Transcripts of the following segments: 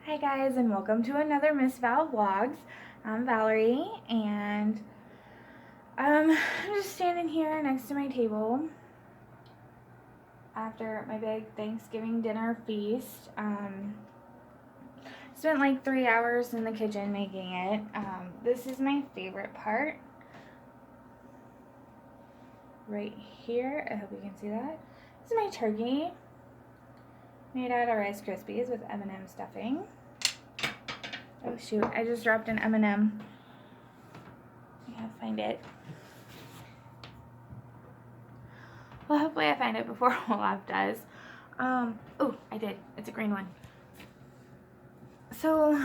Hi guys, and welcome to another Miss Val Vlogs. I'm Valerie, and I'm just standing here next to my table after my big Thanksgiving dinner feast. Spent like 3 hours in the kitchen making it. This is my favorite part right here. I hope you can see that. This is my turkey made out of Rice Krispies with M&M stuffing. Oh shoot, I just dropped an M&M. I gotta find it. Well, hopefully I find it before Olaf does. Oh, I did. It's a green one. So,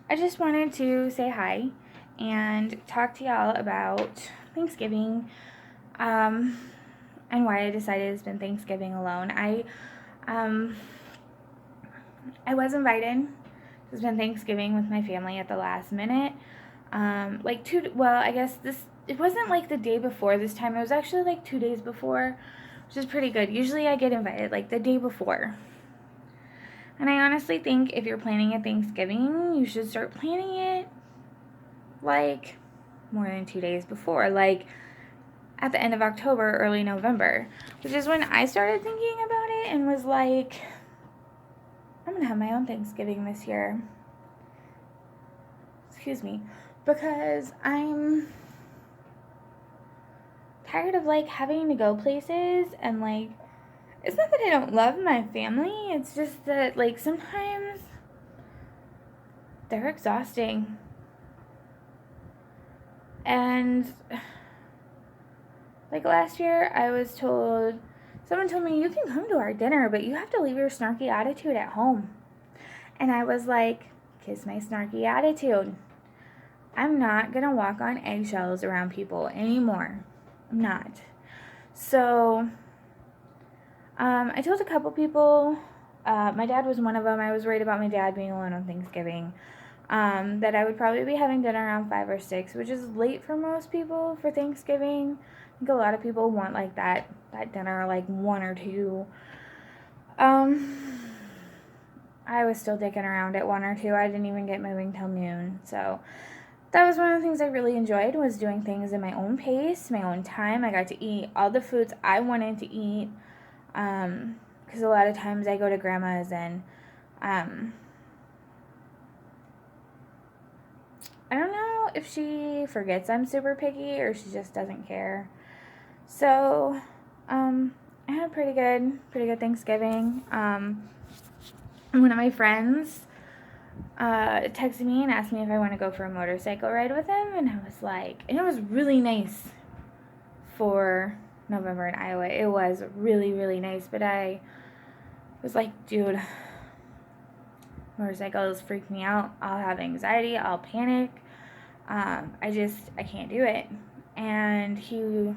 I just wanted to say hi and talk to y'all about Thanksgiving, and why I decided to spend Thanksgiving alone. I was invited to spend Thanksgiving with my family at the last minute. I guess it wasn't like the day before this time. It was actually like 2 days before, which is pretty good. Usually I get invited like the day before. And I honestly think if you're planning a Thanksgiving, you should start planning it like more than 2 days before, like at the end of October, early November, which is when I started thinking about it and was like, I'm gonna have my own Thanksgiving this year. Excuse me. Because I'm tired of like having to go places and like, it's not that I don't love my family, it's just that like sometimes they're exhausting. And like last year someone told me, you can come to our dinner, but you have to leave your snarky attitude at home. And I was like, kiss my snarky attitude. I'm not gonna walk on eggshells around people anymore. I'm not. So, I told a couple people, my dad was one of them. I was worried about my dad being alone on Thanksgiving. That I would probably be having dinner around 5 or 6, which is late for most people for Thanksgiving. I think a lot of people want like that dinner like 1 or 2. I was still dicking around at 1 or 2. I didn't even get moving till noon. So that was one of the things I really enjoyed, was doing things in my own pace, my own time. I got to eat all the foods I wanted to eat. Because a lot of times I go to grandma's and I don't know if she forgets I'm super picky or she just doesn't care. So, I had a pretty good Thanksgiving. One of my friends texted me and asked me if I want to go for a motorcycle ride with him, and I was like, and it was really nice for November in Iowa. It was really, really nice, but I was like, dude, motorcycles freak me out. I'll have anxiety. I'll panic. I can't do it. And he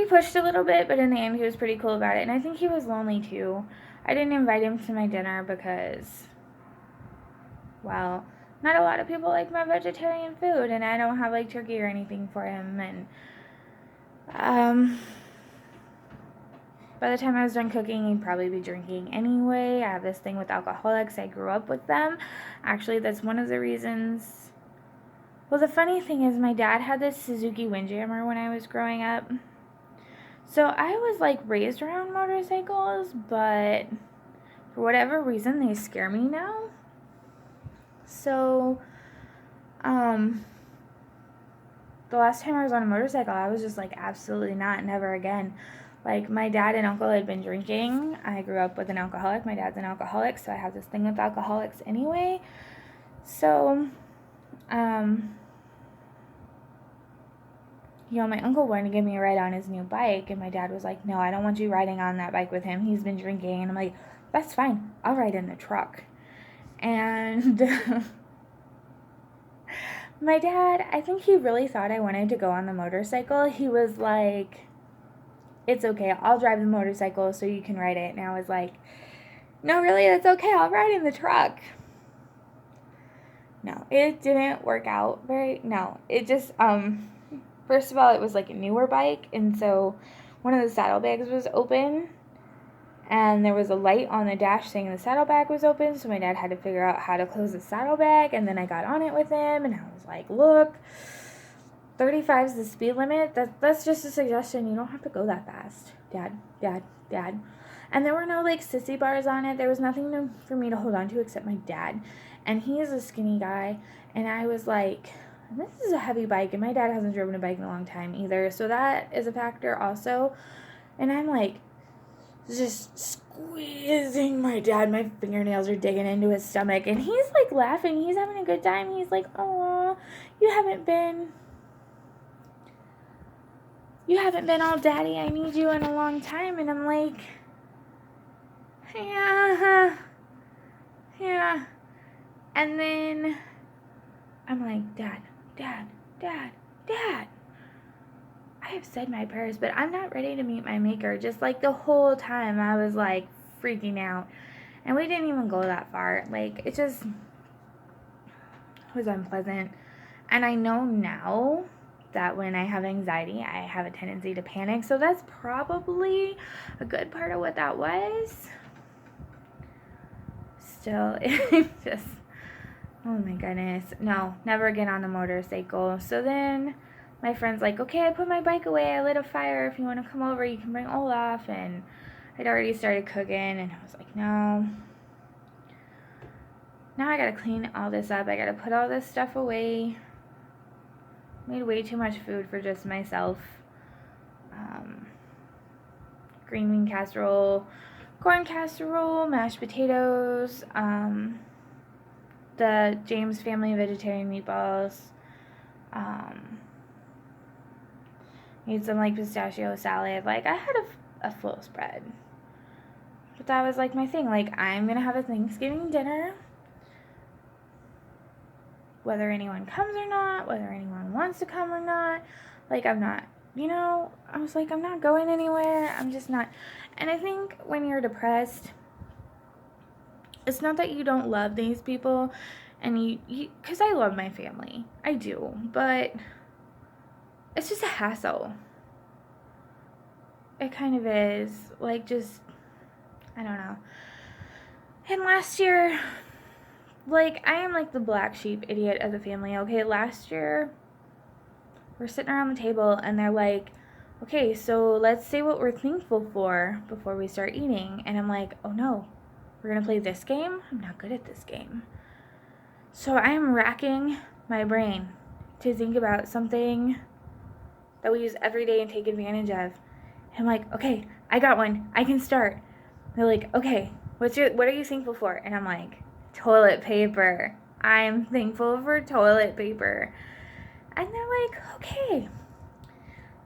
pushed a little bit, but in the end he was pretty cool about it. And I think he was lonely too. I didn't invite him to my dinner because, well, not a lot of people like my vegetarian food, and I don't have like turkey or anything for him. And by the time I was done cooking, he'd probably be drinking anyway. I have this thing with alcoholics. I grew up with them. Actually, that's one of the reasons. Well, the funny thing is my dad had this Suzuki Windjammer when I was growing up. So I was like raised around motorcycles, but for whatever reason they scare me now. So, the last time I was on a motorcycle, I was just like, absolutely not, never again. Like, my dad and uncle had been drinking. I grew up with an alcoholic. My dad's an alcoholic, so I have this thing with alcoholics anyway. So, my uncle wanted to give me a ride on his new bike, and my dad was like, no, I don't want you riding on that bike with him. He's been drinking. And I'm like, that's fine. I'll ride in the truck. And my dad, I think he really thought I wanted to go on the motorcycle. He was like, it's okay, I'll drive the motorcycle so you can ride it. And I was like, no, really, that's okay, I'll ride in the truck. No, it didn't work out it just, first of all, it was like a newer bike, and so one of the saddlebags was open, and there was a light on the dash saying the saddlebag was open, so my dad had to figure out how to close the saddlebag, and then I got on it with him, and I was like, look, 35 is the speed limit. That's just a suggestion. You don't have to go that fast. Dad. And there were no, like, sissy bars on it. There was nothing for me to hold on to except my dad. And he is a skinny guy, and I was like, this is a heavy bike, and my dad hasn't driven a bike in a long time either, so that is a factor also. And I'm like, just squeezing my dad. My fingernails are digging into his stomach, and he's like laughing. He's having a good time. He's like, "Oh, you haven't been all daddy, I need you in a long time." And I'm like, yeah. And then I'm like, Dad. I have said my prayers, but I'm not ready to meet my maker. Just like the whole time I was like freaking out. And we didn't even go that far. Like, it just was unpleasant. And I know now that when I have anxiety, I have a tendency to panic. So that's probably a good part of what that was. Still, it just, oh my goodness. No, never again on a motorcycle. So then my friend's like, okay, I put my bike away. I lit a fire. If you want to come over, you can bring Olaf. And I'd already started cooking, and I was like, no. Now I gotta clean all this up. I gotta put all this stuff away. Made way too much food for just myself. Green bean casserole, corn casserole, mashed potatoes, the James family vegetarian meatballs. Made some like pistachio salad. Like, I had a full spread. But that was like my thing. Like, I'm gonna have a Thanksgiving dinner. Whether anyone comes or not, whether anyone wants to come or not. Like, I'm not, I was like, I'm not going anywhere. I'm just not. And I think when you're depressed, it's not that you don't love these people. And because I love my family. I do. But it's just a hassle. It kind of is. Like, just, I don't know. And last year, like, I am like the black sheep idiot of the family. Okay, last year, we're sitting around the table, and they're like, okay, so let's say what we're thankful for before we start eating. And I'm like, oh no, we're going to play this game? I'm not good at this game. So I am racking my brain to think about something that we use every day and take advantage of. And I'm like, okay, I got one. I can start. They're like, okay, what are you thankful for? And I'm like, toilet paper. I'm thankful for toilet paper. And they're like, okay.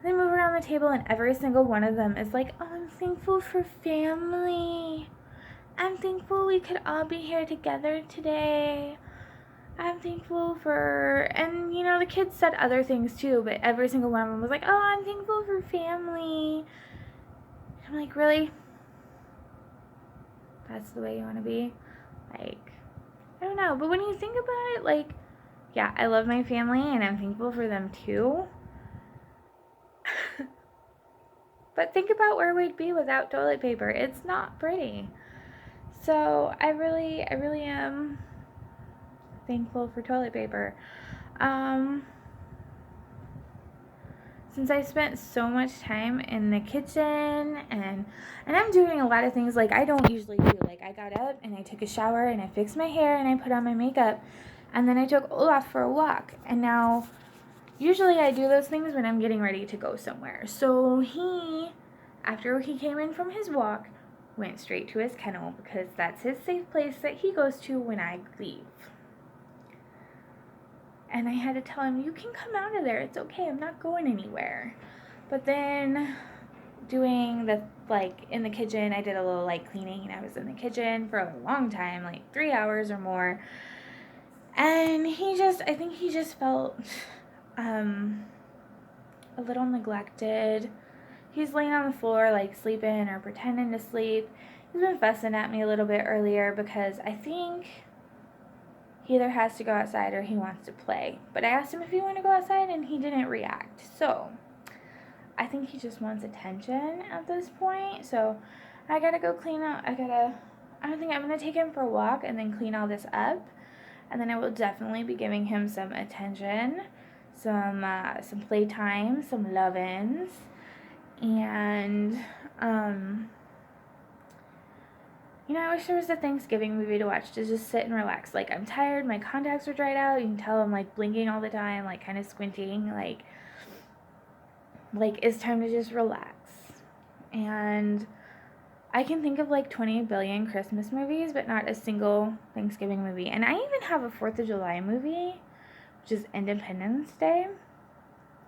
They move around the table, and every single one of them is like, oh, I'm thankful for family. I'm thankful we could all be here together today. I'm thankful for, and the kids said other things too, but every single one of them was like, oh, I'm thankful for family. I'm like, really? That's the way you want to be? Like, I don't know. But when you think about it, like, yeah, I love my family, and I'm thankful for them too. But think about where we'd be without toilet paper. It's not pretty. So I really am thankful for toilet paper. Since I spent so much time in the kitchen, and I'm doing a lot of things like I don't usually do. Like, I got up and I took a shower and I fixed my hair and I put on my makeup, and then I took Olaf for a walk. And now, usually I do those things when I'm getting ready to go somewhere. So he, after he came in from his walk, went straight to his kennel because that's his safe place that he goes to when I leave. And I had to tell him, you can come out of there. It's okay. I'm not going anywhere. But then doing the, like, in the kitchen, I did a little, like, cleaning, and I was in the kitchen for a long time, like 3 hours or more. And I think he just felt a little neglected. He's laying on the floor, like, sleeping or pretending to sleep. He's been fussing at me a little bit earlier because I think he either has to go outside or he wants to play. But I asked him if he wanted to go outside, and he didn't react. So I think he just wants attention at this point. So I gotta go clean out. I don't think I'm gonna take him for a walk and then clean all this up. And then I will definitely be giving him some attention, some playtime, some love-ins, and I wish there was a Thanksgiving movie to watch to just sit and relax. Like, I'm tired, my contacts are dried out. You can tell I'm like blinking all the time, like kind of squinting. Like it's time to just relax. And I can think of like 20 billion Christmas movies, but not a single Thanksgiving movie. And I even have a 4th of July movie, which is Independence Day.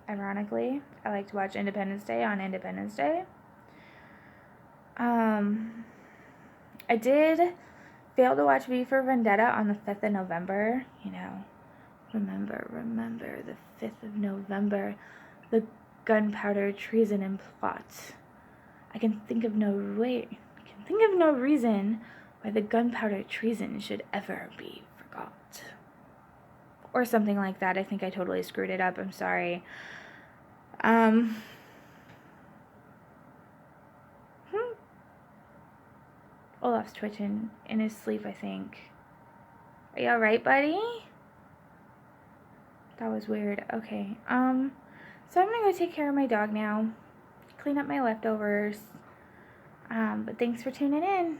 Ironically, I like to watch Independence Day on Independence Day. I did fail to watch V for Vendetta on the 5th of November. Remember the 5th of November, the gunpowder treason and plot. I can think of no reason why the gunpowder treason should ever be forgot. Or something like that. I think I totally screwed it up. I'm sorry. Olaf's twitching in his sleep, I think. Are you alright, buddy? That was weird. Okay. So I'm gonna go take care of my dog now. Clean up my leftovers. But thanks for tuning in.